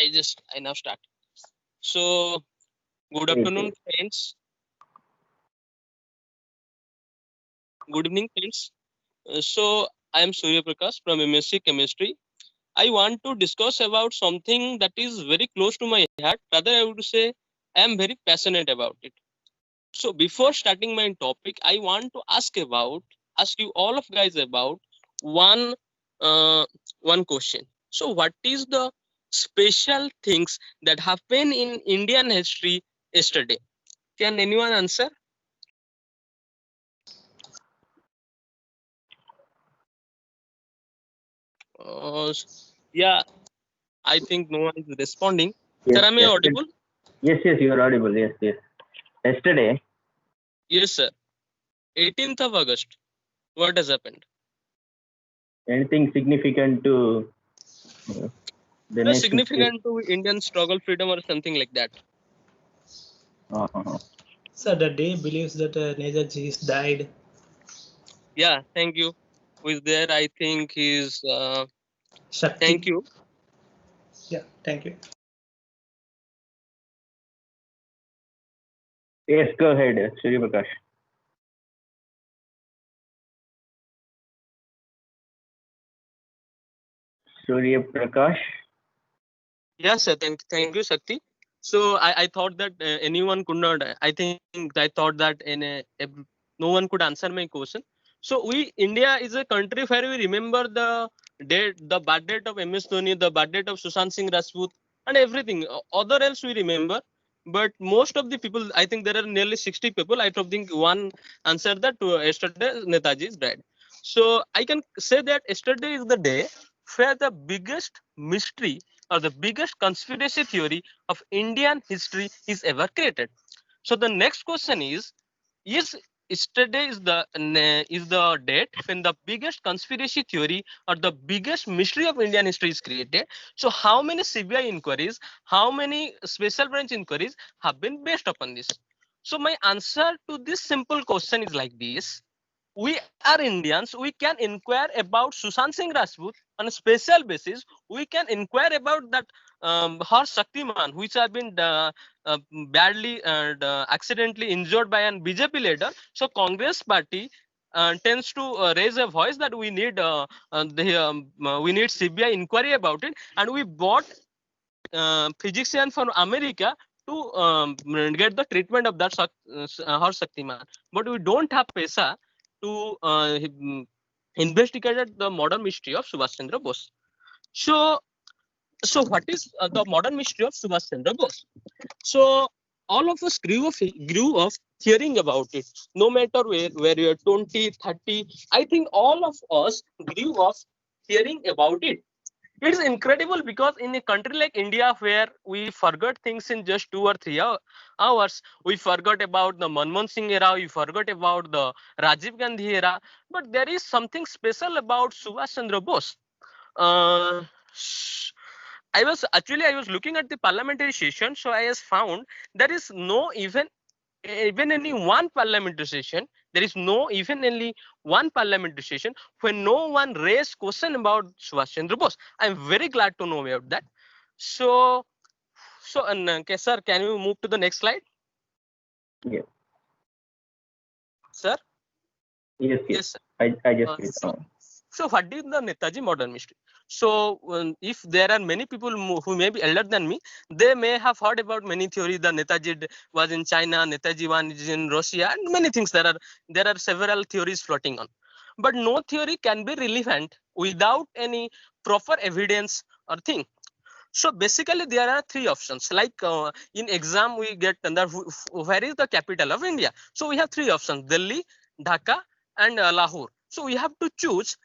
I now start. So good afternoon, friends. Good evening, friends. So I am Surya Prakash from MSc Chemistry. I want to discuss about something that is very close to my heart. Rather, I would say I am very passionate about it. So before starting my topic, I want to ask you all of guys about one uh, one question. So what is the special things that happened in Indian history yesterday? Can anyone answer? Uh, yeah, I think no one is responding. Sir, Yes, am I audible? yes, you are audible. Yes. Yesterday, Yes, sir. 18th of August. What has happened? anything significant to the No, nation's significant to Indian struggle freedom or something like that. So the day believes that Netaji is died. Yeah, thank you. Who is there? I think he's. Shakti. Thank you. Yeah, thank you. Yes, go ahead, Surya Prakash. Surya Prakash. Yes, sir. Thank you, Shakti. So I thought that anyone could not. I thought that no one could answer my question. So India is a country where we remember the birth date of MS Dhoni, the birth date of Sushant Singh Rajput, and everything. Other else we remember, but most of the people, I think there are nearly 60 people. I don't think one answered that yesterday Netaji is dead. So I can say that yesterday is the day where the biggest mystery or the biggest conspiracy theory of Indian history is ever created. So the next question is yesterday is the date when the biggest conspiracy theory or the biggest mystery of Indian history is created. So how many CBI inquiries, how many special branch inquiries have been based upon this? So my answer to this simple question is like this. We are Indians, we can inquire about Sushant Singh Rajput on a special basis. We can inquire about that horse Shaktiman, which have been badly and accidentally injured by an BJP leader. So Congress party tends to raise a voice that we need we need CBI inquiry about it, and we bought physician from America to get the treatment of that horse Shaktiman. But we don't have pesa to investigate the modern mystery of Subhash Chandra Bose. So what is the modern mystery of Subhash Chandra Bose? So all of us grew up hearing about it. No matter where you're 20, 30, I think all of us grew up hearing about it. It's incredible because in a country like India, where we forgot things in just 2 or 3 hours, we forgot about the Manmohan Singh era, we forgot about the Rajiv Gandhi era, but there is something special about Subhash Chandra Bose. Uh, I was looking at the parliamentary session, so I has found there is no even any one parliamentary session. There is no even only one parliamentary session when no one raised question about Subhash Chandra Bose. I'm very glad to know about that. So, okay, sir, can you move to the next slide? Yes. Sir? Yes. Yes, sir. I just clicked on. So what is the Netaji modern mystery? So if there are many people who may be elder than me, they may have heard about many theories. The Netaji was in China, Netaji was in Russia, and many things. There are several theories floating on, but no theory can be relevant without any proper evidence or thing. So basically, there are three options. Like in exam, we get where is the capital of India? So we have three options: Delhi, Dhaka, and Lahore. So we have to choose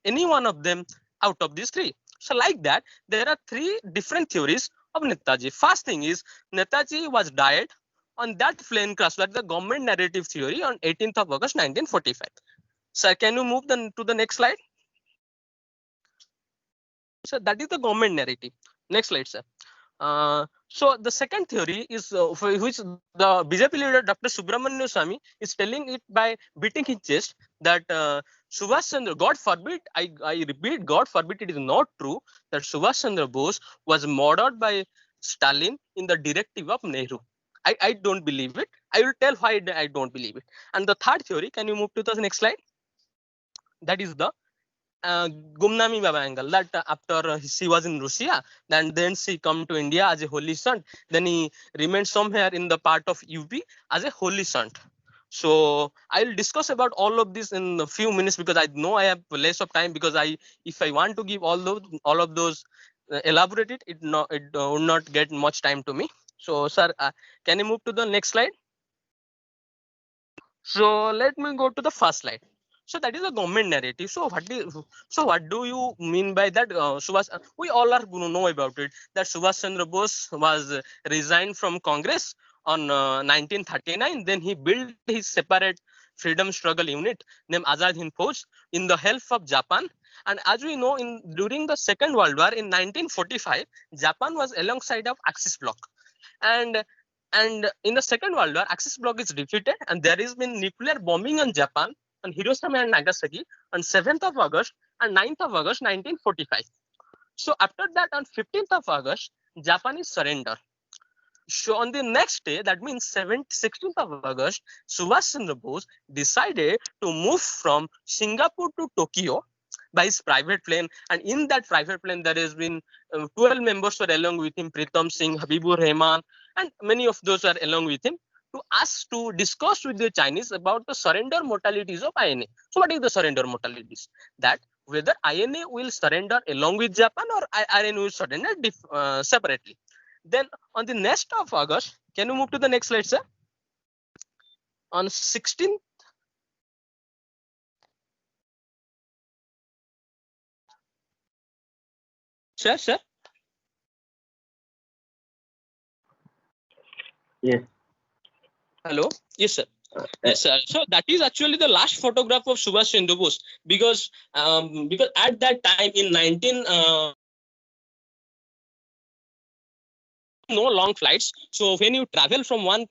any one of them out of these three. So like that, there are three different theories of Netaji. First thing is Netaji was died on that plane crash, like the government narrative theory, on 18th of August 1945. Sir, can you move to the next slide? So that is the government narrative. Next slide, sir. So the second theory is which the BJP leader Dr. Subramanian Swamy is telling it by beating his chest that Subhash Chandra, God forbid, I repeat, God forbid, it is not true that Subhash Chandra Bose was murdered by Stalin in the directive of Nehru. I don't believe it. I will tell why I don't believe it. And the third theory, can you move to the next slide? That is the Gumnami Baba angle. That after she was in Russia, then she come to India as a holy saint. Then he remained somewhere in the part of UP as a holy saint. So I'll discuss about all of this in a few minutes because I know I have less of time, because if I want to give all of those elaborate it would not get much time to me. So sir, can you move to the next slide? So let me go to the first slide. So that is a government narrative. So what do you mean by that? Subhash, we all are going to know about it. That Subhash Chandra Bose was resigned from Congress on 1939. Then he built his separate freedom struggle unit named Azad Hind Fauj in the help of Japan. And as we know, during the Second World War in 1945, Japan was alongside of Axis bloc. And in the Second World War, Axis bloc is defeated, and there has been nuclear bombing on Japan, on Hiroshima and Nagasaki, on 7th of August and 9th of August 1945. So after that, on 15th of August, Japan is surrender. So on the next day, that means 16th of August, Subhash Chandra Bose decided to move from Singapore to Tokyo by his private plane. And in that private plane, there has been 12 members were along with him: Pritam Singh, Habibur Rahman, and many of those are along with him, to discuss with the Chinese about the surrender modalities of INA. So what is the surrender modalities? That whether INA will surrender along with Japan or INA will surrender separately. Then on the next of August, can you move to the next slide, sir? On 16th. Sir. Yes. Hello. Yes, sir. Yes, sir. So that is actually the last photograph of Subhash Chandra Bose, because at that time in 19 no long flights. So when you travel from one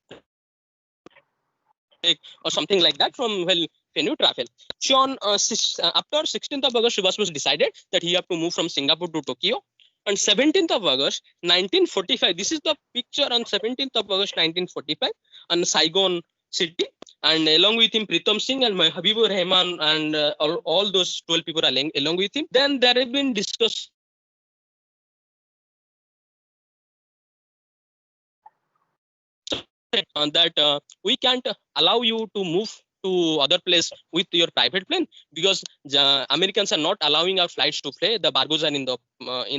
or something like that, when you travel. So on after 16th of August, Subhash was decided that he have to move from Singapore to Tokyo. On 17th of August 1945, this is the picture on 17th of August 1945 on Saigon city, and along with him Pritam Singh and Habibur Rahman, and all those 12 people are along with him. Then there have been discussed that we can't allow you to move to other place with your private plane, because Americans are not allowing our flights to fly. The Bargos are in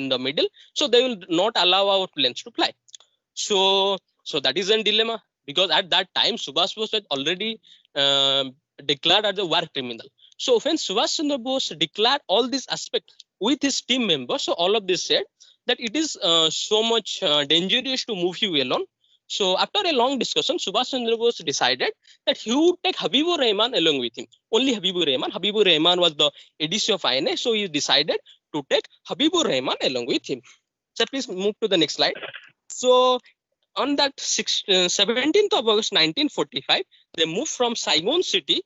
the middle, so they will not allow our planes to fly. So that is a dilemma, because at that time Subhash Bose was already declared as a war criminal. So when Subhash Chandra Bose declared all these aspects with his team members, so all of this said that it is so much dangerous to move you alone. So after a long discussion, Subhash Chandra Bose decided that he would take Habibur Rahman along with him. Only Habibur Rahman. Habibur Rahman was the ADC of INA, so he decided to take Habibur Rahman along with him. So please move to the next slide. So on that 17th of August 1945, they moved from Saigon city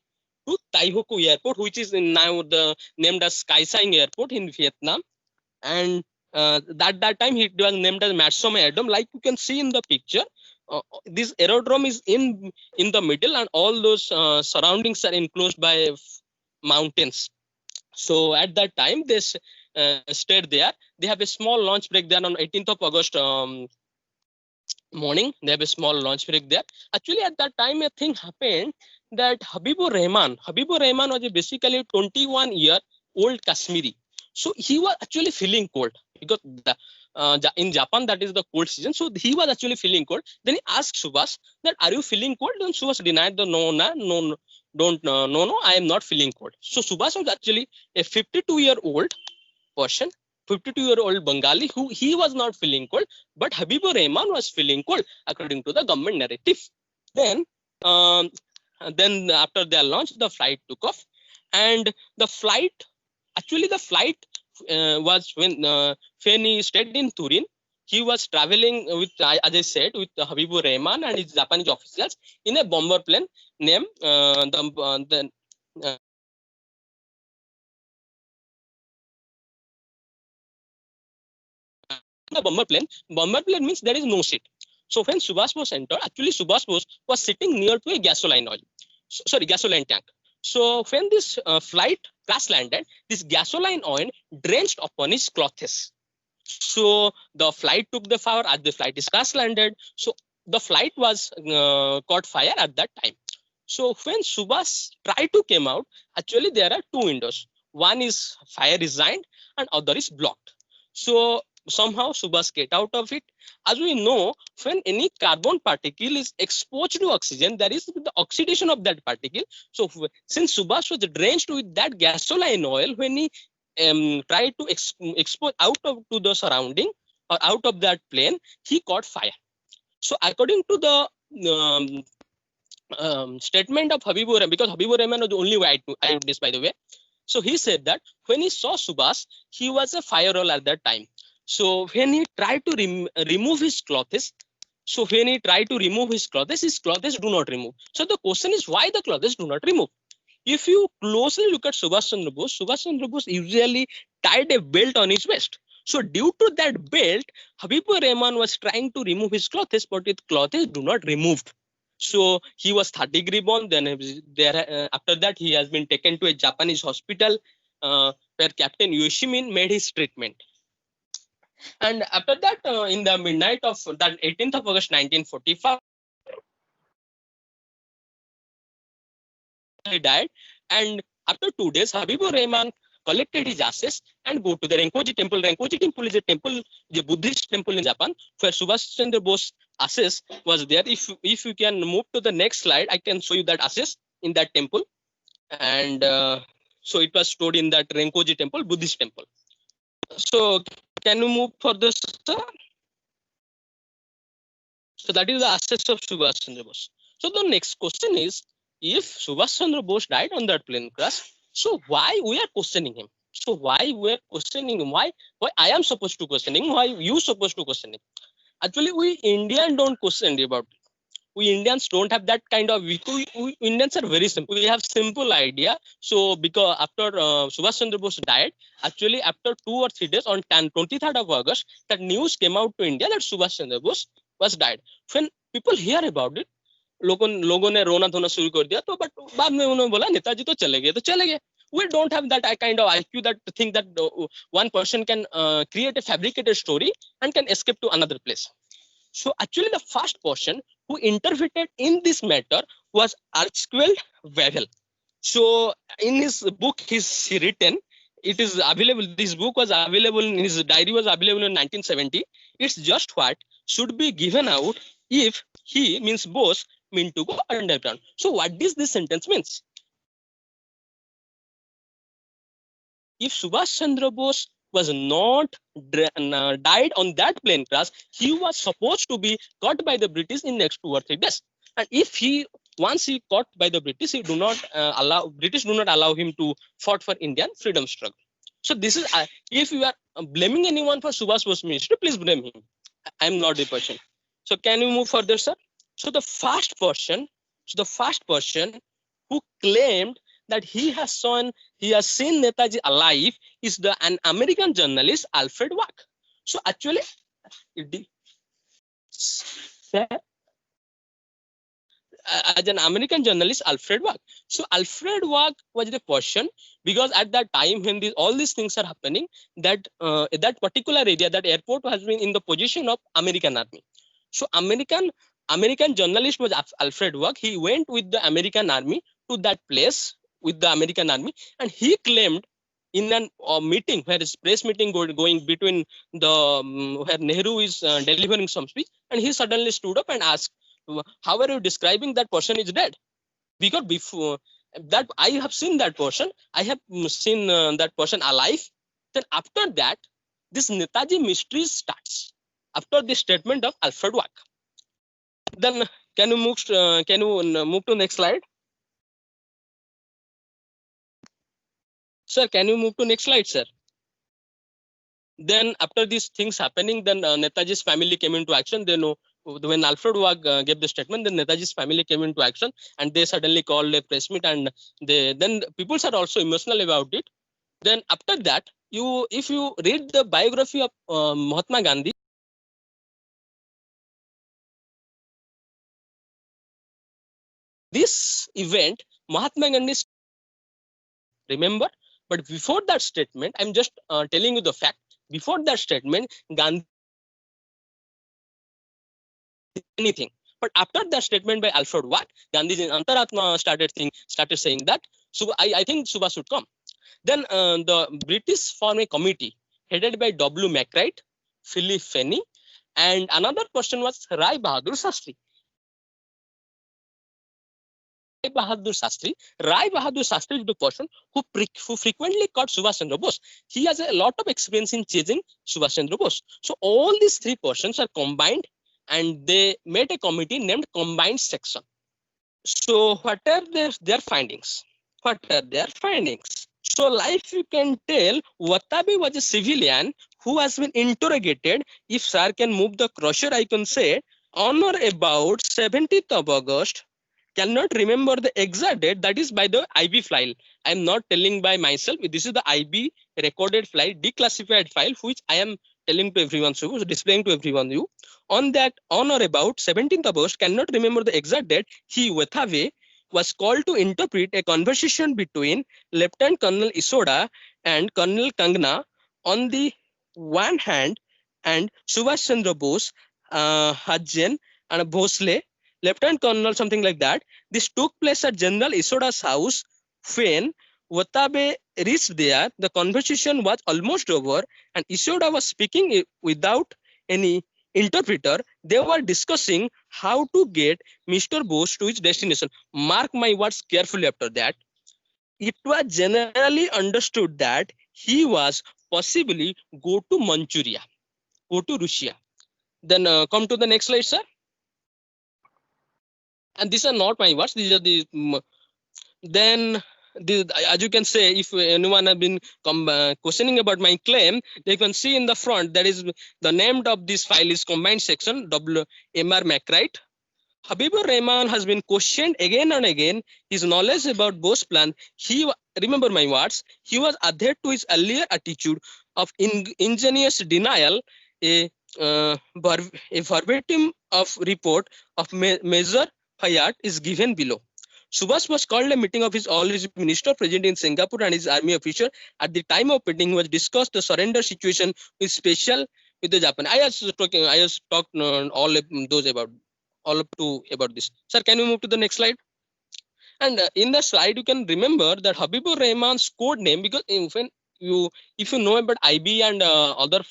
to Tai Hoku Airport, which is now named as Kaesong Airport in Vietnam. And that time it was named as Mat Som Aerodrome, like you can see in the picture. This aerodrome is in the middle, and all those surroundings are enclosed by mountains. So at that time they stayed there. They have a small launch break there on 18th of August morning. They have a small launch break there. Actually at that time a thing happened that Habibur Rahman was basically a 21-year-old Kashmiri. So he was actually feeling cold, because in Japan that is the cold season. So he was actually feeling cold. Then he asked Subhash that, are you feeling cold? Then Subhash denied the no, I am not feeling cold. So Subhash was actually a 52-year-old person, 52-year-old Bengali, who he was not feeling cold, but Habibur Rahman was feeling cold according to the government narrative. Then after their launch, the flight took off, and the flight was when he stayed in Turin. He was traveling with, as I said, with Habibur Rahman and his Japanese officials in a bomber plane named the bomber plane means there is no seat. So when Subhash Bose entered, actually Subhash Bose was sitting near to a gasoline gasoline tank. So when this flight crash landed, this gasoline oil drenched upon his clothes. So the flight took the fire as the flight is crash landed. So the flight was caught fire at that time. So when Subhash tried to come out, actually there are two windows. One is fire resigned and other is blocked. So somehow Subhash get out of it. As we know, when any carbon particle is exposed to oxygen, there is the oxidation of that particle. So since Subhash was drenched with that gasoline oil, when he tried to expose out of to the surrounding or out of that plane, he caught fire. So according to the statement of Habibur Rahman, because Habibur Rahman was the only eyewitness, by the way. So he said that when he saw Subhash, he was a fire roll at that time. So when he tried to remove his clothes, his clothes do not remove. So the question is why the clothes do not remove. If you closely look at Subhash Chandra Bose usually tied a belt on his waist. So due to that belt, Habibur Rahman was trying to remove his clothes, but his clothes do not removed. So he was 30-degree burn. Then after that, he has been taken to a Japanese hospital where Captain Yoshimin made his treatment. And after that, in the midnight of that 18th of August 1945, he died. And after 2 days, Habibur Rahman collected his ashes and go to the Renkoji temple. Renkoji temple is a temple, the Buddhist temple in Japan, where Subhash Chandra Bose ashes was there. If you can move to the next slide, I can show you that ashes in that temple. And so it was stored in that Renkoji temple, Buddhist temple. So can you move further, sir? So that is the ashes of Subhash Chandra Bose. So the next question is, if Subhash Chandra Bose died on that plane crash, so why we are questioning him? So why we are questioning him? Why I am supposed to question him? Why you supposed to question him? Actually, we Indians don't question about it. We Indians don't have that kind of. We Indians are very simple. We have simple idea. So because after Subhash Chandra Bose died, actually after 2 or 3 days on 23rd of August, that news came out to India that Subhash Chandra Bose was died. When people hear about it, लोगों ने रोना धोना शुरू कर दिया. तो but बाद में उन्होंने बोला नेताजी तो चले गए. We don't have that kind of IQ that think that one person can create a fabricated story and can escape to another place. So actually the first person who intervened in this matter was Archibald Wavell. So in his book he's written, it is available, this book was available, in his diary was available in 1970. It's just what should be given out if he means Bose mean to go underground. So what does this sentence means? If Subhash Chandra Bose was not died on that plane crash, he was supposed to be caught by the British in next 2 or 3 days. And if once he caught by the British, British do not allow him to fight for Indian freedom struggle. So this is, if you are blaming anyone for Subhash Bose ministry, please blame him. I am not the person. So can you move further, sir? So the first person who claimed that he has seen Netaji alive is an American journalist, Alfred Wack. So actually, as an American journalist, Alfred Wack. So Alfred Wack was the person, because at that time when all these things are happening, that particular area, that airport has been in the position of American army. So American journalist was Alfred Wack. He went with the American army to that place with the American army, and he claimed in a meeting, where his press meeting going between the where Nehru is delivering some speech, and he suddenly stood up and asked, "How are you describing that person is dead?" Because before that, I have seen that person. I have seen that person alive. Then after that, this Netaji mystery starts after the statement of Alfred Wack. Then can you move to next slide? Sir, can you move to next slide, sir? Then after these things happening, then Netaji's family came into action. Then when Alfred Wack gave the statement, then Netaji's family came into action, and they suddenly called a press meet, and then people are also emotional about it. Then after that, if you read the biography of Mahatma Gandhi, event, Mahatma Gandhi, remember? But before that statement, I'm just telling you the fact. Before that statement, Gandhi anything. But after that statement by Alfred Watt, Gandhi's Antaratma started saying that. So I think Subhash should come. Then the British formed a committee headed by W. McCreight, Philip Fenney, and another person was Rai Bahadur Shastri. Rai Bahadur Shastri is the person who frequently caught Subhash Chandra Bose. He has a lot of experience in chasing Subhash Chandra Bose. So all these three persons are combined and they made a committee named Combined Section. So what are their findings? So like you can tell, Watabe was a civilian who has been interrogated. If sir can move the crusher, I can say on or about 17th of August. Cannot remember the exact date. That is by the IB file. I'm not telling by myself. This is the IB recorded file, declassified file, which I am telling to everyone, so displaying to everyone you. On that, on or about 17th of August, cannot remember the exact date, he, Wethave, was called to interpret a conversation between Lieutenant Colonel Isoda and Colonel Kangna on the one hand, and Subhash Chandra Bose, Hajjen, and Bhosle, Lieutenant Colonel, something like that. This took place at General Isoda's house. When Watabe reached there, the conversation was almost over and Isoda was speaking without any interpreter. They were discussing how to get Mr. Bose to his destination. Mark my words carefully after that. It was generally understood that he was possibly go to Manchuria, go to Russia. Then come to the next slide, sir. And these are not my words. These are the then as you can say, if anyone have been questioning about my claim, they can see in the front that is the name of this file is Combined Section W.M.R. McCreight. Habibur Rahman has been questioned again and again. His knowledge about Bose plan, he, remember my words, he was adhered to his earlier attitude of ingenious denial. A verbatim of report of Major Fayad is given below. Subhash was called a meeting of his all his minister present in Singapore and his army officer. At the time of meeting, was discussed the surrender situation with special with the Japan. I was talked all those about this. Sir, can we move to the next slide? And in the slide, you can remember that Habibur Rahman's code name, because if you know about IB and other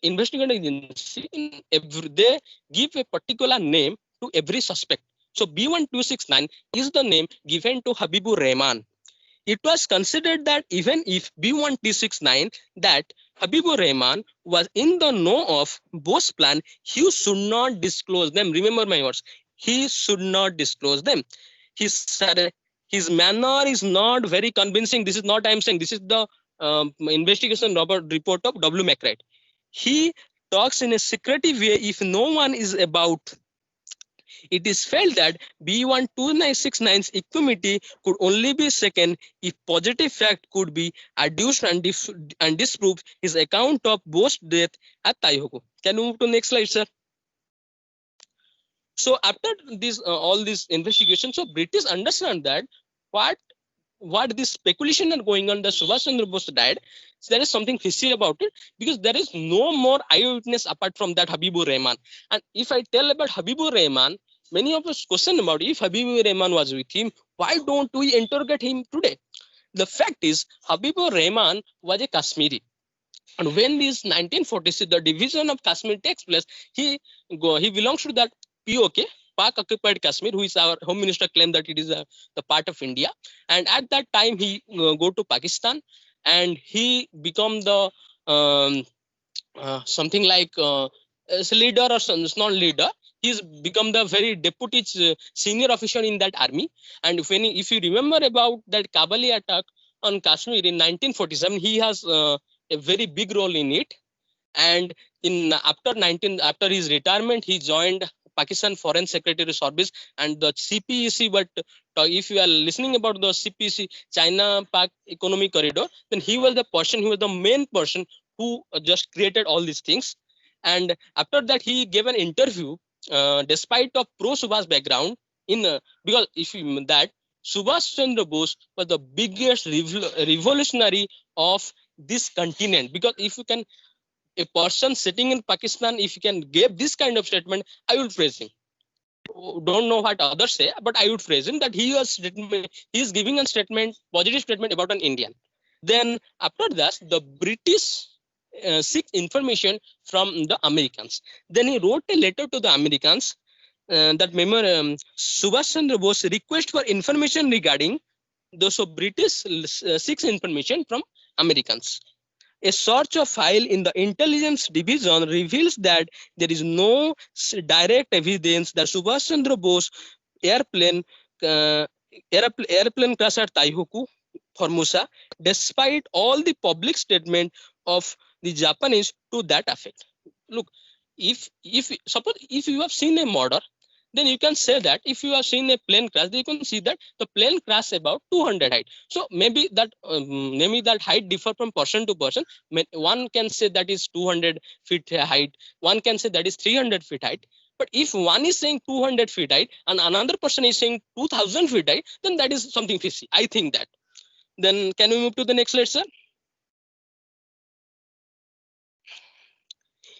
investigating agency, they give a particular name to every suspect. So B1269 is the name given to Habibur Rahman. It was considered that even if B1269 that Habibur Rahman was in the know of Bose plan, he should not disclose them. Remember my words. He should not disclose them. His manner is not very convincing. This is not I am saying. This is the investigation report of W. McCreight. He talks in a secretive way if no one is about. It is felt that B1269's equanimity could only be second if positive fact could be adduced and disproved his account of Bose's death at Taihoku. Can we move to the next slide, sir? So after this, all this investigation, so British understand that what this speculation are going on, the Subhash Chandra Bose died, so there is something fishy about it, because there is no more eyewitness apart from that Habibur Rahman. And if I tell about Habibur Rahman, many of us question about if Habibur Rahman was with him, why don't we interrogate him today? The fact is, Habibur Rahman was a Kashmiri. And when this 1946, the division of Kashmir takes place, he belongs to that POK, Pak occupied Kashmir, who is our home minister claimed that it is the part of India. And at that time, he go to Pakistan and he become the something like as a leader or it's not leader. He's become the very deputy senior officer in that army. And if you remember about that Kabali attack on Kashmir in 1947, he has a very big role in it. And after his retirement, he joined Pakistan Foreign Secretary Service and the CPEC. But if you are listening about the CPEC, China-Pak Economic Corridor, then he was the main person who just created all these things. And after that, he gave an interview, despite of pro-Subhash background, because if you that Subhash Chandra Bose was the biggest revolutionary of this continent. Because if you can, a person sitting in Pakistan, if you can give this kind of statement, I will praise him. Don't know what others say, but I would praise him that he is giving a statement, positive statement about an Indian. Then after that, the British seek information from the Americans. Then he wrote a letter to the Americans that Subhash Chandra Bose request for information regarding those. So British seeks information from Americans. A search of file in the intelligence division reveals that there is no direct evidence that Subhash Chandra Bose airplane crash at Taihoku, Formosa, despite all the public statement of the Japanese to that effect. Look, if suppose if you have seen a murder, then you can say that if you have seen a plane crash, you can see that the plane crash about 200 height. So maybe that height differ from person to person. One can say that is 200 feet height. One can say that is 300 feet height. But if one is saying 200 feet height and another person is saying 2000 feet height, then that is something fishy. I think that. Then can we move to the next slide, sir?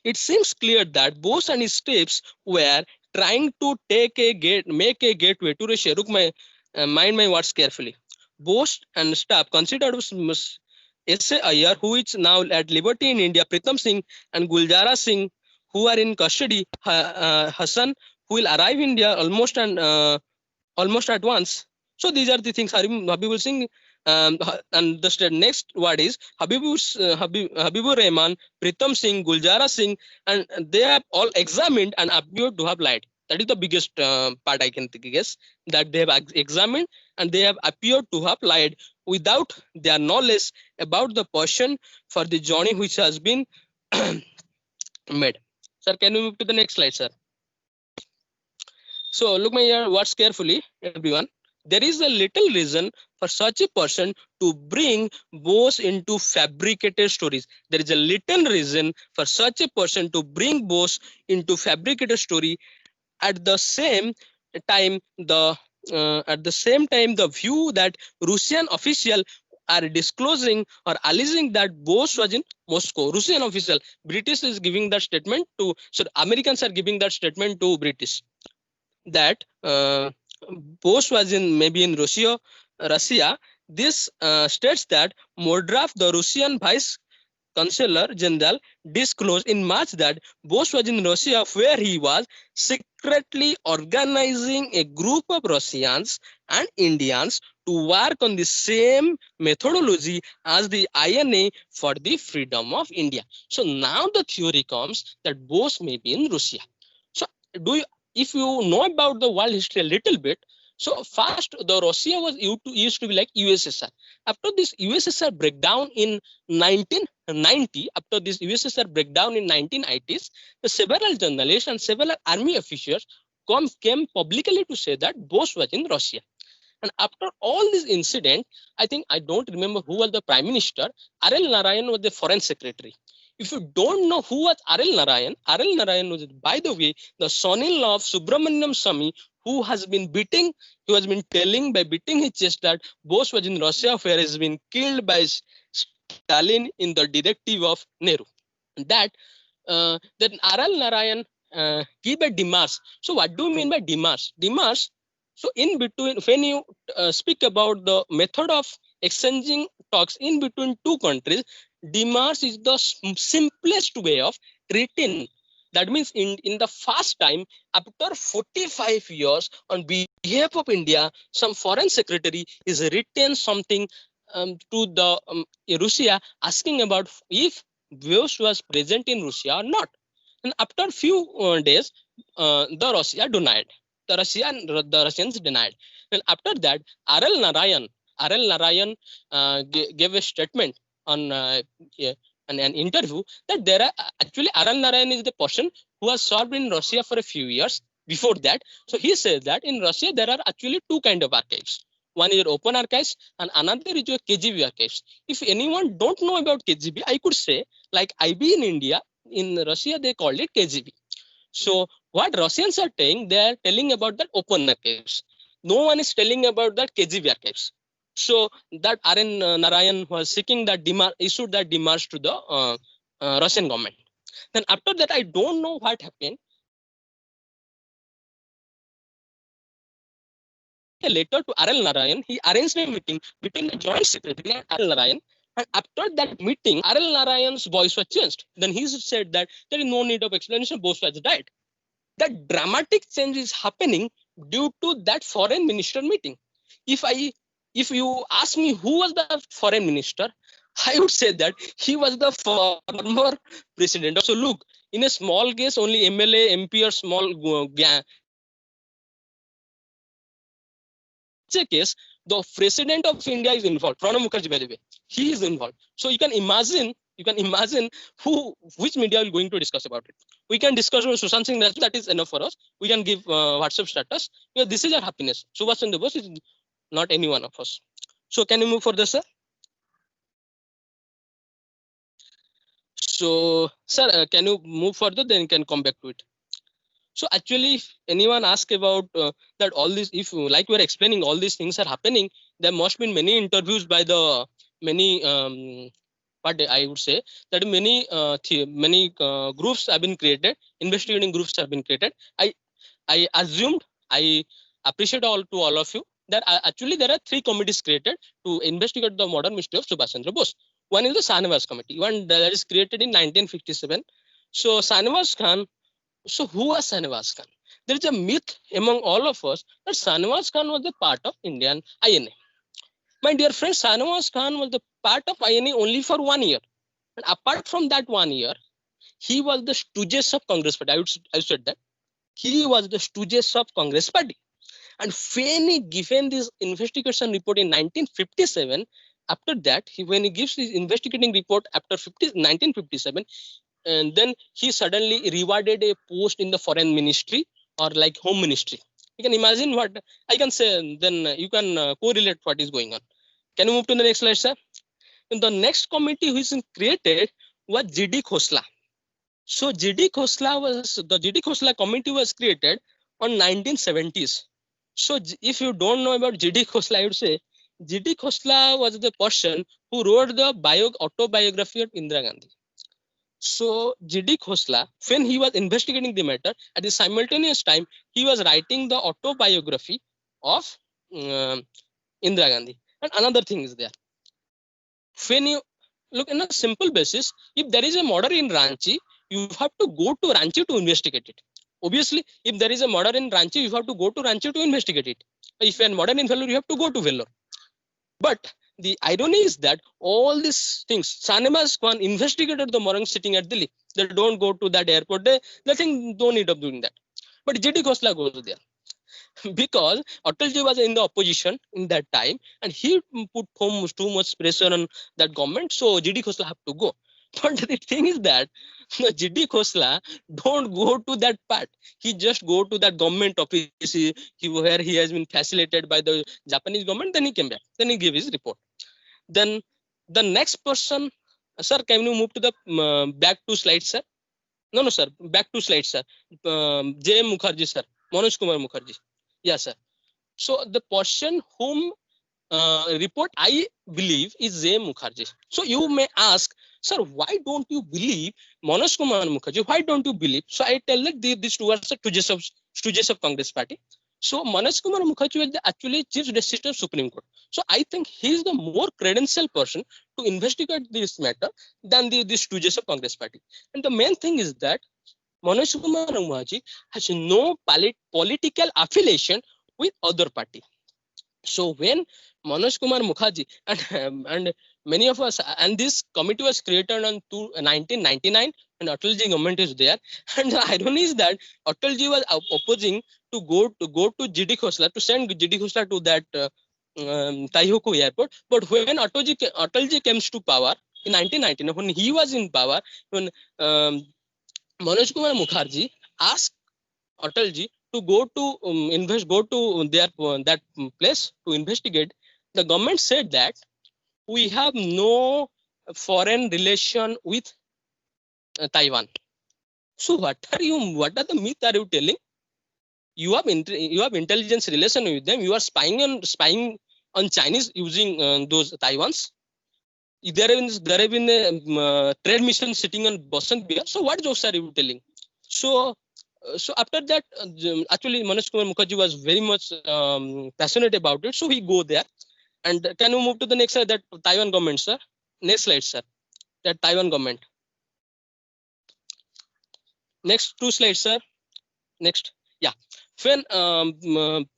It seems clear that Bose and his steps were trying to make a gateway to Russia. Look, mind my words carefully. Bose and staff considered S.A. Iyer, who is now at liberty in India, Pritam Singh and Guljara Singh, who are in custody, Hassan, who will arrive in India almost at once. So these are the things Habibul Singh. And the next word is Habibur Rahman, Pritam Singh, Guljara Singh, and they have all examined and appeared to have lied. That is the biggest part I can guess, that they have examined and they have appeared to have lied without their knowledge about the person for the journey which has been made. Sir, can we move to the next slide, sir? So look my words carefully, everyone. There is a little reason for such a person to bring Bose into fabricated stories. There is a little reason for such a person to bring Bose into fabricated story. At the same time, the view that Russian officials are disclosing or alleging that Bose was in Moscow. Russian official, British is giving that statement to, so Americans are giving that statement to British that Bose was maybe in Russia. This states that Modrov, the Russian vice Chancellor General, disclosed in March that Bose was in Russia, where he was secretly organizing a group of Russians and Indians to work on the same methodology as the INA for the freedom of India. So now the theory comes that Bose may be in Russia. So if you know about the world history a little bit, so first the Russia was used to be like USSR. After this USSR breakdown in 1990, after this USSR breakdown in 1980s, the several journalists and several army officials came publicly to say that Bose was in Russia. And after all this incident, I think, I don't remember who was the prime minister. R.L. Narayan was the foreign secretary. If you don't know who was R.L. Narayan was, by the way, the son-in-law of Subramaniam Swamy, who has been telling by beating his chest that Bose was in Russia, where he has been killed by Stalin in the directive of Nehru. That then R.L. Narayan gave a démarche. So what do you mean by démarche? Démarche. So in between, when you speak about the method of exchanging talks in between two countries, démarche is the simplest way of treating. That means in the first time, after 45 years, on behalf of India, some foreign secretary is written something to the Russia, asking about if Bose was present in Russia or not. And after a few days, the Russia denied. The Russians denied. And after that, R.L. Narayan gave a statement on an interview that there are actually R.L. Narayan is the person who has served in Russia for a few years before that. So he says that in Russia there are actually two kind of archives. One is your open archives and another is your KGB archives. If anyone don't know about KGB, I could say like IB in India, in Russia they called it KGB. So What Russians are saying, they are telling about that open archives. No one is telling about that KGB archives. So that RN Narayan was seeking that issued that demarche to the Russian government. Then after that, I don't know what happened. A letter to RL Narayan, he arranged a meeting between the joint secretary and RL Narayan. And after that meeting, RL Narayan's voice was changed. Then he said that there is no need of explanation, both sides died. That dramatic change is happening due to that foreign minister meeting. If you ask me who was the foreign minister, I would say that he was the former president. So look, in a small case, only MLA, MP or small case, the president of India is involved. Pranab Mukherjee, by the way, he is involved. So you can imagine which media is going to discuss about it. We can discuss about Sushant Singh Rajput, that is enough for us. We can give WhatsApp status. Because this is our happiness. Subhash Chandra Bose is not any one of us. So can you move further, sir? So, sir, can you move further? Then you can come back to it. So actually, if anyone asks about that all this, if like we are explaining, all these things are happening, there must be many interviews by the many what I would say that many groups have been created, investigating groups have been created. I assumed, I appreciate all of you that actually there are 3 committees created to investigate the modern mystery of Subhash Chandra Bose. One is the Shahnawaz Committee, one that is created in 1957. So Shahnawaz Khan. So who was Shahnawaz Khan? There is a myth among all of us that Shahnawaz Khan was the part of Indian INA. My dear friend, Shahnawaz Khan was the part of INA only for 1 year. And apart from that 1 year, he was the stooges of Congress Party. I said that. He was the stooges of Congress Party. And when he given this investigation report in 1957, after that, when he gives his investigating report after 1957, and then he suddenly rewarded a post in the foreign ministry or like home ministry. You can imagine what I can say. Then you can correlate what is going on. Can you move to the next slide, sir? And the next committee which is created was GD Khosla. So GD Khosla committee was created on 1970s. So if you don't know about GD Khosla, I would say GD Khosla was the person who wrote the autobiography of Indira Gandhi. So GD Khosla, when he was investigating the matter, at the simultaneous time, he was writing the autobiography of Indira Gandhi. And another thing is there. When you look in a simple basis, if there is a murder in Ranchi, you have to go to Ranchi to investigate it. Obviously, if there is a murder in Ranchi, you have to go to Ranchi to investigate it. If you are murder in Vellore, you have to go to Vellore. But the irony is that all these things, Shahnawaz Khan investigated the murder sitting at Delhi. They don't go to that airport. They think no need of doing that. But GD Khosla goes there. Because Atalji was in the opposition in that time and he put too much pressure on that government. So GD Khosla have to go. But the thing is that GD Khosla don't go to that part. He just go to that government office where he has been facilitated by the Japanese government. Then he came back. Then he gave his report. Then the next person, sir, can you move to the back 2 slides, sir? No, sir. Back 2 slides, sir. J. Mukherjee, sir. Manoj Kumar Mukherjee. Yes, sir. So the person whom report I believe is J. Mukherjee. So you may ask, sir, why don't you believe Manoj Kumar Mukherjee? Why don't you believe? So I tell that these two are stooges of Congress Party. So Manoj Kumar Mukherjee was actually Chief Justice of Supreme Court. So I think he is the more credential person to investigate this matter than the stooges of Congress Party. And the main thing is that Manoj Kumar Mukherjee has no political affiliation with other party. So when Manoj Kumar Mukherjee and many of us, and this committee was created on 1999 and Atalji government is there. And the irony is that Atalji was opposing to go to GD Khosla, to send GD Khosla to that Taihoku airport. But when Atalji came to power in 1999, when he was in power, when Manoj Kumar Mukherjee asked Atalji to go to their that place to investigate. The government said that we have no foreign relation with Taiwan. So what are the myth are you telling? You have intelligence relation with them. You are spying on Chinese using those Taiwans. There have been a trade mission sitting on Boston Beer. So what jokes are you telling? So after that, actually Manish Kumar Mukherjee was very much passionate about it. So he go there. And can you move to the next slide? That Taiwan government, sir. Next slide, sir. That Taiwan government. Next 2 slides, sir. Next. Yeah. When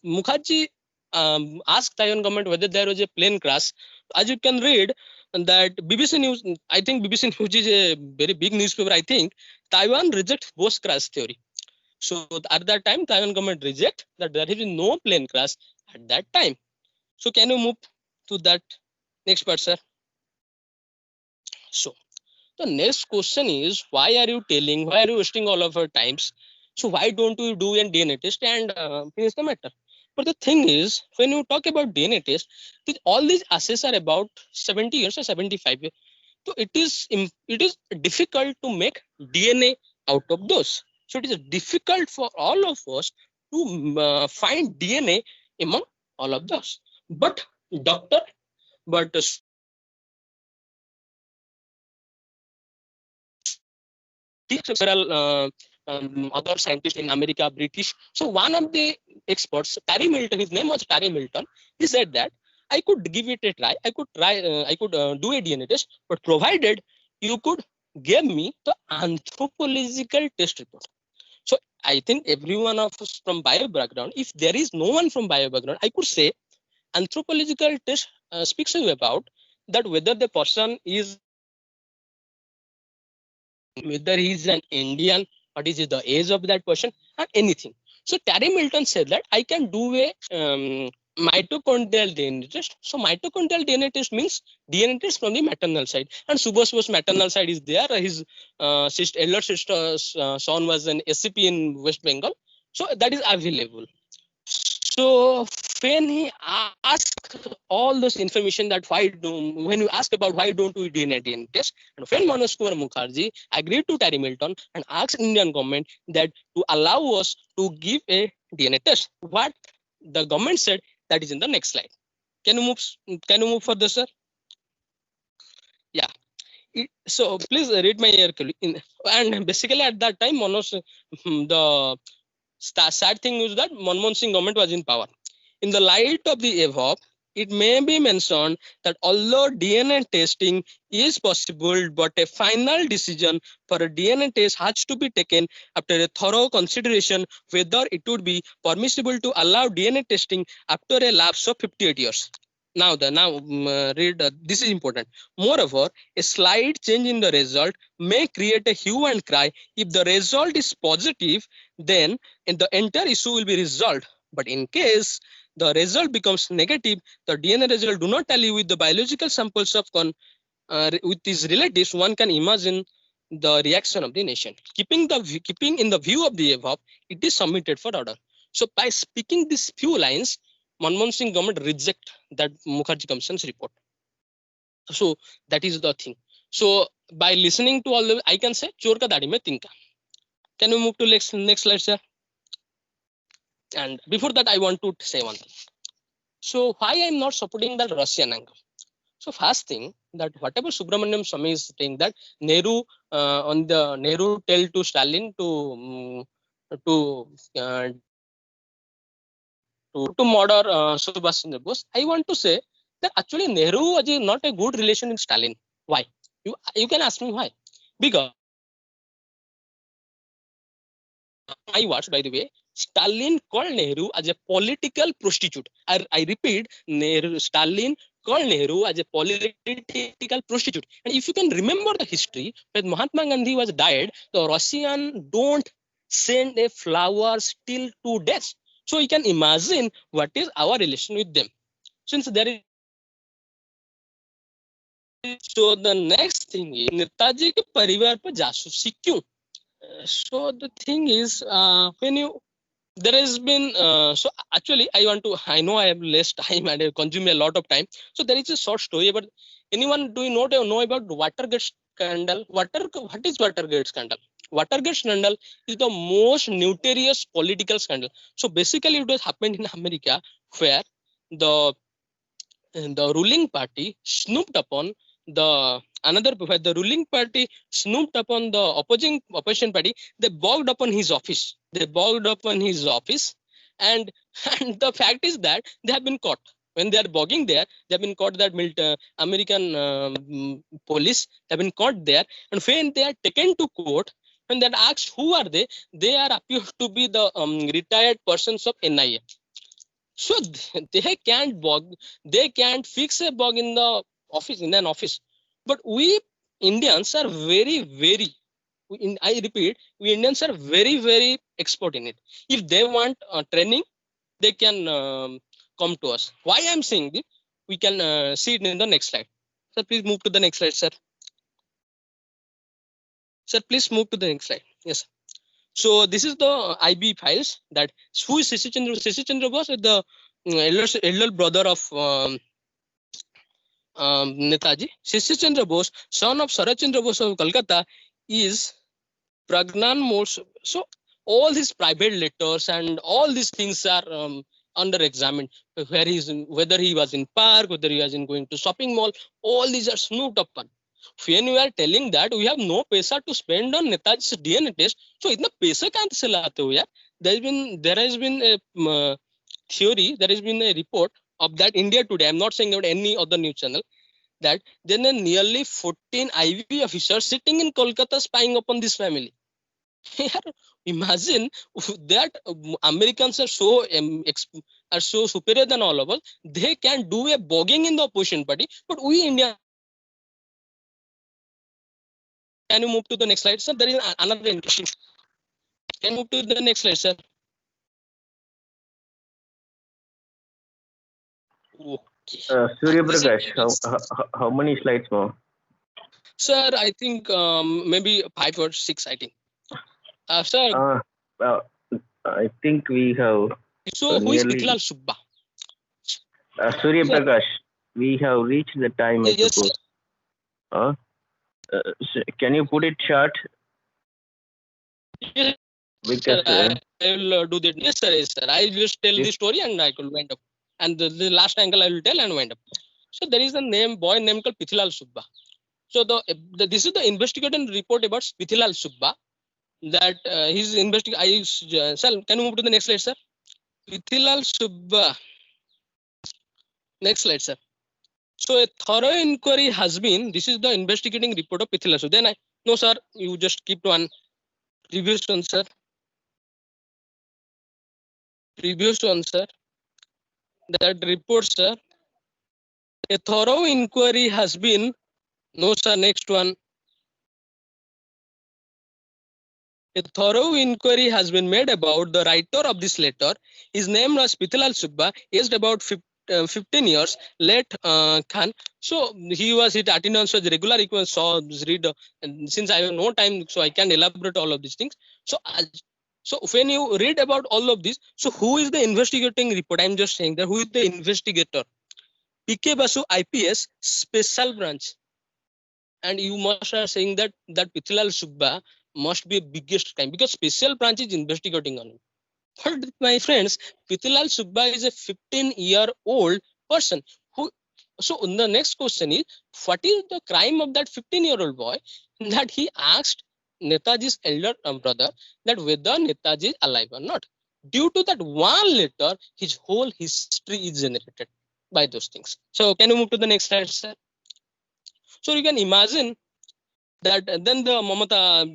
Mukherjee asked Taiwan government whether there was a plane crash, as you can read that BBC News, I think BBC News is a very big newspaper. I think Taiwan rejects ghost crash theory. So at that time, Taiwan government reject that there is no plane crash at that time. So can you move to that next part, sir? So the next question is, why are you wasting all of our times? So why don't you do a DNA test and finish the matter? But the thing is, when you talk about DNA test, all these assays are about 70 years or 75 years. So it is difficult to make DNA out of those. So it is difficult for all of us to find DNA among all of those. But several other scientists in America, British. So one of the experts, Terry Milton, his name was Terry Milton. He said that I could give it a try. I could do a DNA test, but provided you could give me the anthropological test report. So I think every one of us from bio background, if there is no one from bio background, I could say anthropological test speaks to you about that whether the person is, whether he's an Indian, what is the age of that person, and anything. So Terry Milton said that I can do a mitochondrial DNA test. So mitochondrial DNA test means DNA test from the maternal side. And Subhash Bose maternal side is there. His elder sister's son was an SCP in West Bengal. So that is available. So when he asked all this information that when you ask about why don't we DNA test, and when Manish Kumar Mukherjee agreed to Terry Milton and asked Indian government that to allow us to give a DNA test, what the government said, that is in the next slide. Can you move further, sir? Yeah. So please read my article. And basically at that time, the sad thing is that Manmohan Singh government was in power. In the light of the above, it may be mentioned that although DNA testing is possible, but a final decision for a DNA test has to be taken after a thorough consideration whether it would be permissible to allow DNA testing after a lapse of 58 years. Read, this is important. Moreover, a slight change in the result may create a hue and cry. If the result is positive, then the entire issue will be resolved. But in case the result becomes negative, the DNA result do not tally with the biological samples of with his relatives, one can imagine the reaction of the nation. Keeping in the view of the above, it is submitted for order. So by speaking these few lines, Manmohan Singh government reject that Mukherjee Commission's report. So that is the thing. So by listening to all the, I can say chor ka dadi mein tinka. Can we move to next slide, sir? And before that, I want to say one thing. So why I'm not supporting that Russian angle? So first thing, that whatever Subramaniam Swamy is saying, that Nehru tell to Stalin to murder Subhash Chandra Bose. I want to say that actually Nehru was not a good relation with Stalin. Why? You can ask me why. Because my words, by the way, Stalin called Nehru as a political prostitute. I repeat, Stalin called Nehru as a political prostitute. And if you can remember the history, when Mahatma Gandhi was died, the Russian don't send a flowers till to death. So you can imagine what is our relation with them. Since there is, so the next thing is Netaji ke parivar par jasusi kyun? So the thing is, when you there has been so actually I know I have less time and I consume a lot of time. So there is a short story about anyone. Do you know about Watergate scandal? What is Watergate scandal? Watergate scandal is the most notorious political scandal. So basically, it was happened in America where the ruling party snooped upon where the ruling party snooped upon the opposition party. They bogged upon his office. And and the fact is that they have been caught. When they are bogging there, they have been caught. That American police have been caught there, and when they are taken to court, when they are asked who are they are appeared to be the retired persons of NIA. So they can't bog, they can't fix a bug in the office, in an office. But we Indians are very, I repeat, we Indians are very expert in it. If they want training, they can come to us. Why I'm saying this? We can see it in the next slide. Sir, please move to the next slide, sir. Sir, please move to the next slide. Yes. So this is the IB files. That who is Shashi Chandra? Shashi Chandra Bose is the elder brother of Netaji. Shashi Chandra Bose, son of Sarat Chandra Bose of Kolkata, is Pragnan Morse. So all these private letters and all these things are under examined. Where whether he was in park, whether he was in going to shopping mall, all these are snooped upon. When you are telling that we have no paisa to spend on Netaji's DNA test, so itna paisa kahan se laate ho yaar? There has been a theory, there has been a report of that India Today. I'm not saying about any other news channel, that there are nearly 14 IB officers sitting in Kolkata spying upon this family. Imagine that Americans are so superior than all of us. They can do a bogging in the opposition party, but we India. Can you move to the next slide, sir? There is another interesting. Can you move to the next slide, sir? Okay. Surya Prakash, how many slides more? Sir, I think maybe 5 or 6. I think. Sir. I think we have. So who is Pithlal Subba? Surya Prakash, we have reached the time. I Yes. Suppose. Can you put it short? Yes, because sir, I will do that. Yes, sir. I will just tell the story and I will wind up. And the last angle I will tell and wind up. So there is a boy named called Pithlal Subba. So this is the investigative report about Pithlal Subba. That his investigation. Sir, can you move to the next slide, sir? Pithlal Subba. Next slide, sir. So a thorough inquiry has been. This is the investigating report of Pithlal Subba. Then no, sir. You just keep one. Previous one, sir. Previous one, sir. That report, sir. A thorough inquiry has been. No, sir. Next one. A thorough inquiry has been made about the writer of this letter. His name was Pithlal Subba, aged about 15 years, late Khan. So he was his attendance was regular. He was read. And since I have no time, so I can't elaborate all of these things. So when you read about all of this, so who is the investigating report? I'm just saying that who is the investigator? PK Basu, IPS, Special Branch. And you must are saying that Pithlal Subba must be a biggest crime because Special Branch is investigating on him. But my friends, Pithlal Subba is a 15-year-old person who. So the next question is, what is the crime of that 15-year-old boy that he asked Netaji's elder brother that whether Netaji is alive or not? Due to that one letter, his whole history is generated by those things. So can you move to the next slide, sir? So you can imagine that then the Mamata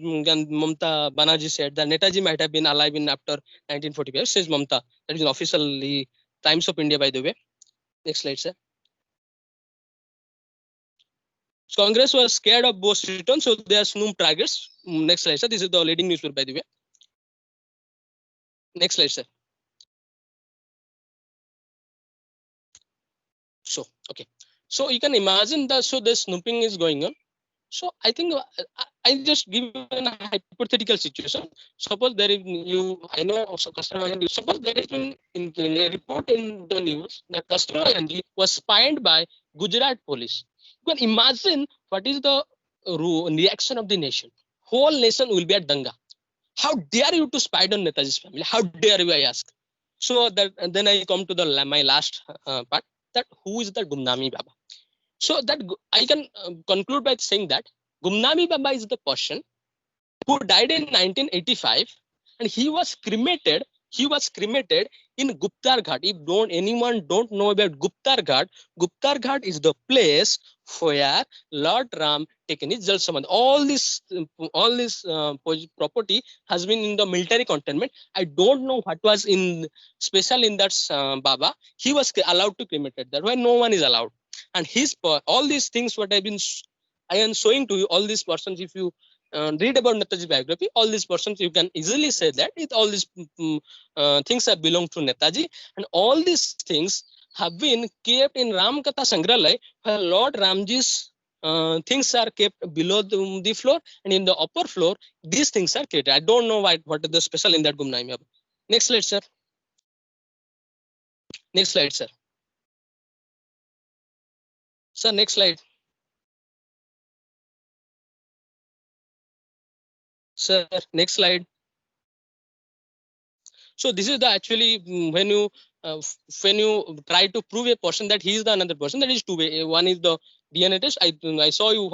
Banerjee said that Netaji might have been alive in after 1945. Says Mamata. That is officially Times of India, by the way. Next slide, sir. So Congress was scared of Bose's return, so they are snoop targets. Next slide, sir. This is the leading newspaper, by the way. Next slide, sir. So okay. So you can imagine that. So the snooping is going on. So I think I just give a hypothetical situation. Suppose there is I know also Kasturba Gandhi. Suppose there is a report in the news that Kasturba Gandhi was spied by Gujarat police. You can imagine what is the reaction of the nation. whole nation will be at danga. How dare you to spy on Netaji's family? How dare you, I ask. So that, and then I come to the my last part, that who is the Gumnami Baba? So that I can conclude by saying that Gumnami Baba is the person who died in 1985, and he was cremated. He was cremated in Guptar Ghat. If anyone don't know about Guptar Ghat is the place where Lord Ram taken his Jal Samandh. All this property has been in the military containment. I don't know what was in special in that Baba. He was allowed to cremated there, where no one is allowed. And his all these things what I am showing to you, all these persons, if you read about Netaji biography, all these persons, you can easily say that all these things have belonged to Netaji, and all these things have been kept in Ram Katha Sangrahalaya, where Lord Ramji's things are kept below the floor, and in the upper floor, these things are kept. I don't know what is the special in that Gumnami Baba. Next slide, sir. Next slide, sir. Sir, next slide. Sir, next slide. So this is the actually when you try to prove a person that he is the another person, that is two way. One is the DNA test. I saw you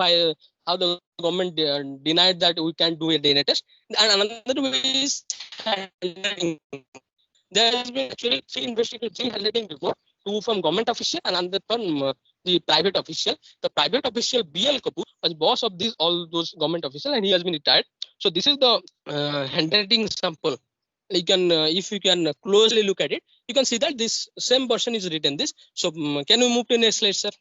how the government denied that we can't do a DNA test, and another way is handwriting. There has been actually three handwriting report, two from government official and another from the private official. The private official BL Kapoor was boss of all those government officials, and he has been retired. So this is the handwriting sample. You can if you can closely look at it, you can see that this same person is written this. So can we move to next slide, sir?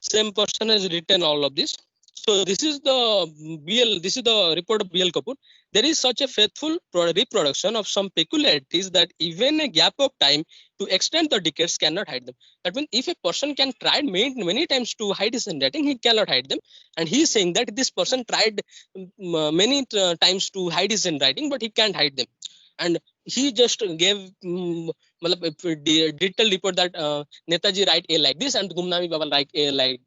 Same person has written all of this. So this is the BL. This is the report of BL Kapoor. There is such a faithful reproduction of some peculiarities that even a gap of time to extend the decades cannot hide them. That means if a person can try many times to hide his handwriting, he cannot hide them. And he is saying that this person tried many times to hide his handwriting, but he can't hide them. And he just gave detailed report that Netaji write A like this, and Gumnami Baba like A like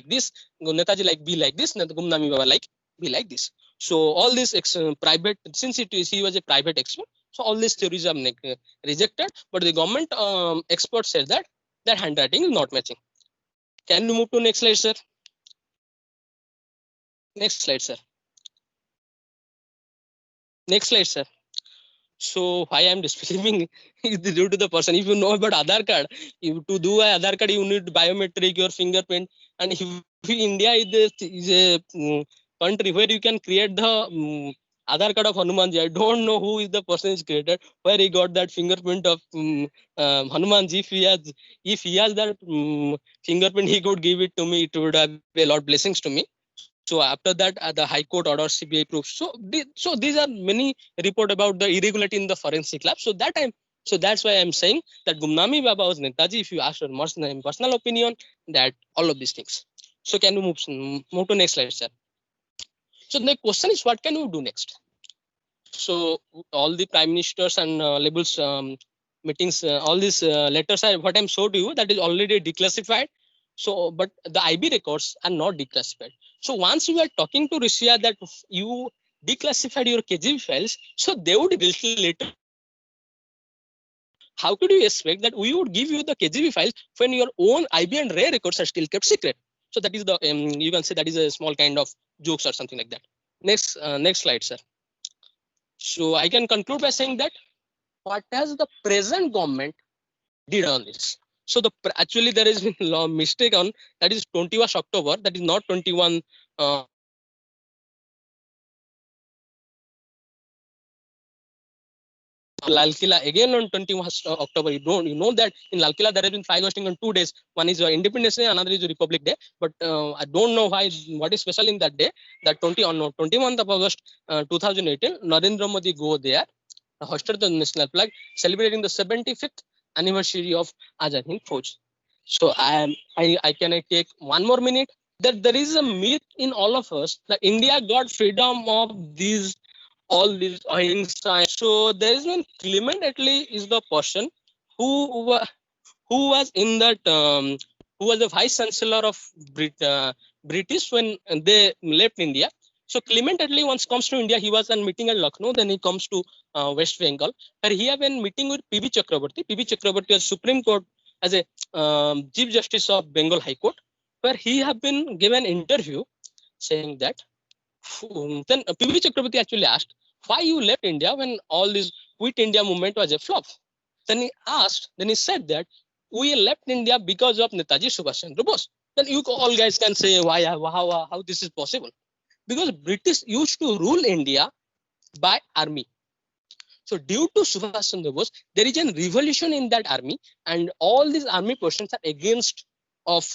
this, Netaji like B like this, and Gumnami Baba like B like this. So all this private, since he was a private expert, so all these theories are rejected. But the government experts said that handwriting is not matching. Can you move to next slide, sir? Next slide, sir. Next slide, sir. So why I'm disbelieving is due to the person. If you know about Aadhaar card, to do an Aadhaar card, you need biometric, your fingerprint. And if India is a country where you can create the Aadhaar card of Hanumanji, I don't know who is the person is created, where he got that fingerprint of Hanumanji. If he has that fingerprint, he could give it to me. It would have a lot of blessings to me. So after that, the High Court orders CBI proofs. So these are many report about the irregularity in the forensic lab. So that's why I'm saying that Gumnami Baba was Netaji. If you ask your personal opinion, that all of these things. So can you move to next slide, sir? So the question is, what can we do next? So all the prime ministers and labels meetings, all these letters are what I'm showed to you, that is already declassified. So, but the IB records are not declassified. So once you are talking to Russia that you declassified your KGB files, so they would later. How could you expect that we would give you the KGB files when your own IB and RAE records are still kept secret? So that is the you can say that is a small kind of jokes or something like that. Next slide, sir. So I can conclude by saying that what has the present government did on this? So actually there is a mistake on that is 21st October. That is not 21. Lal Killa again on 21st October. You know that in Lal Killa there has been flag hosting on 2 days. One is Independence Day, another is Republic Day. But I don't know what is special in that day. That 21st of August 2018, Narendra Modi go there, hosted the national flag, celebrating the 75th anniversary of Azad Hind Fauj. So I can take 1 more minute. That there is a myth in all of us that India got freedom of all these ahimsa. So there is one Clement Attlee is the person who was in that who was the vice chancellor of British when they left India. So Clement Attlee once comes to India. He was on meeting at Lucknow. Then he comes to West Bengal, where he have been meeting with P.B. Chakraborty. P.B. Chakraborty was Supreme Court as a Chief Justice of Bengal High Court, where he have been given interview saying that. Then P.B. Chakraborty actually asked, why you left India when all this Quit India movement was a flop? Then he said that we left India because of Netaji Subhash Chandra Bose. Then you all guys can say why, how this is possible? Because British used to rule India by army. So due to Subhash Chandra Bose, there is a revolution in that army, and all these army persons are against of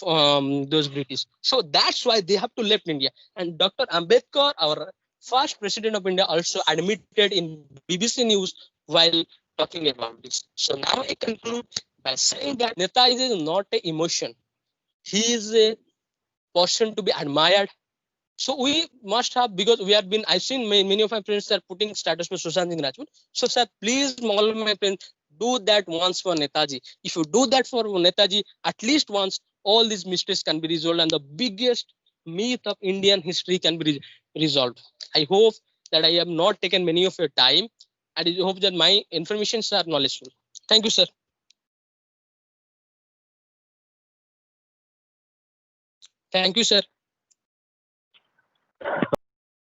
those British. So that's why they have to left India. And Dr. Ambedkar, our first president of India, also admitted in BBC News while talking about this. So now I conclude by saying that Netaji is not an emotion. He is a person to be admired. So we must have, because we have been, I've seen many of my friends are putting status for Sushant Singh Rajput. So sir, please, all of my friends, do that once for Netaji. If you do that for Netaji, at least once, all these mistakes can be resolved and the biggest myth of Indian history can be resolved. I hope that I have not taken many of your time, and I hope that my informations are knowledgeable. Thank you, sir. Thank you, sir.